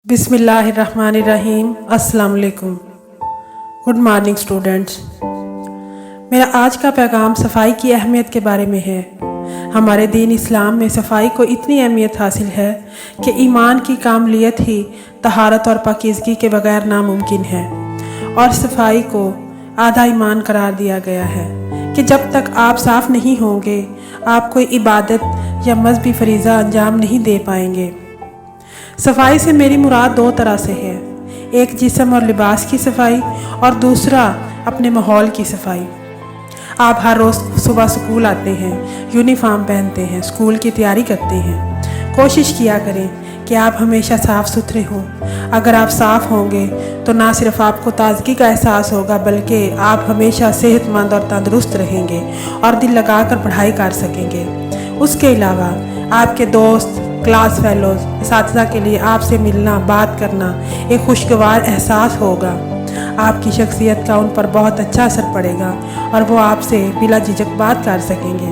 बिस्मिल्लाहिर्रहमानिर्रहीम। अस्सलाम वालेकुम। Good morning students. मेरा आज का पैगाम सफ़ाई की अहमियत के बारे में है। हमारे दीन इस्लाम में सफ़ाई को इतनी अहमियत हासिल है कि ईमान की कामलियत ही तहारत और पाकीज़गी के बगैर नामुमकिन है, और सफ़ाई को आधा ईमान करार दिया गया है कि जब तक आप साफ़ नहीं होंगे आप कोई इबादत या मज़हबी फरीज़ा अंजाम नहीं दे पाएंगे। सफ़ाई से मेरी मुराद दो तरह से है, एक जिस्म और लिबास की सफ़ाई और दूसरा अपने माहौल की सफ़ाई। आप हर रोज़ सुबह स्कूल आते हैं, यूनिफॉर्म पहनते हैं, स्कूल की तैयारी करते हैं। कोशिश किया करें कि आप हमेशा साफ़ सुथरे हों। अगर आप साफ़ होंगे तो ना सिर्फ आपको ताज़गी का एहसास होगा बल्कि आप हमेशा सेहतमंद और तंदुरुस्त रहेंगे और दिल लगाकर पढ़ाई कर सकेंगे। उसके अलावा आपके दोस्त, क्लास फेलोज़, असातिज़ा के लिए आपसे मिलना, बात करना एक खुशगवार एहसास होगा। आपकी शख्सियत का उन पर बहुत अच्छा असर पड़ेगा और वो आपसे बिला झिझक बात कर सकेंगे।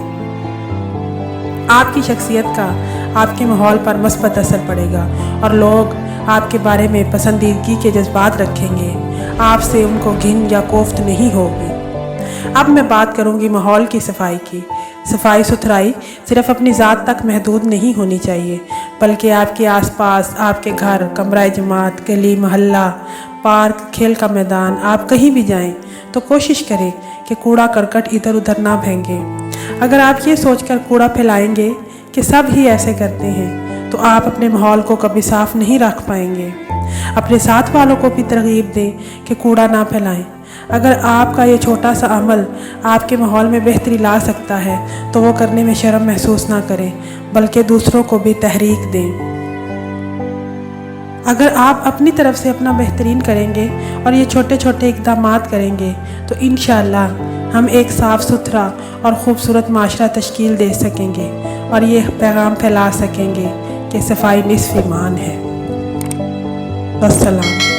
आपकी शख्सियत का आपके माहौल पर मस्बत असर पड़ेगा और लोग आपके बारे में पसंदीदगी के जज्बात रखेंगे। आपसे उनको घिन या कोफ्त नहीं होगी। अब मैं बात करूंगी माहौल की सफ़ाई की। सफ़ाई सुथराई सिर्फ अपनी ज़ात तक महदूद नहीं होनी चाहिए बल्कि आपके आसपास, आपके घर, कमरा जमात, गली मोहल्ला, पार्क, खेल का मैदान, आप कहीं भी जाएं तो कोशिश करें कि कूड़ा करकट इधर उधर ना फेंकें। अगर आप ये सोचकर कूड़ा फैलाएंगे कि सब ही ऐसे करते हैं तो आप अपने माहौल को कभी साफ़ नहीं रख पाएंगे। अपने साथ वालों को भी तरगीब दें कि कूड़ा ना फैलाएं। अगर आपका ये छोटा सा अमल आपके माहौल में बेहतरी ला सकता है तो वो करने में शर्म महसूस ना करें बल्कि दूसरों को भी तहरीक दें। अगर आप अपनी तरफ से अपना बेहतरीन करेंगे और ये छोटे छोटे इक़दामात करेंगे तो इंशाअल्लाह हम एक साफ़ सुथरा और ख़ूबसूरत माशरा तश्कील दे सकेंगे और ये पैगाम फैला सकेंगे कि सफ़ाई निस्फ़ ईमान है। वस्सलाम।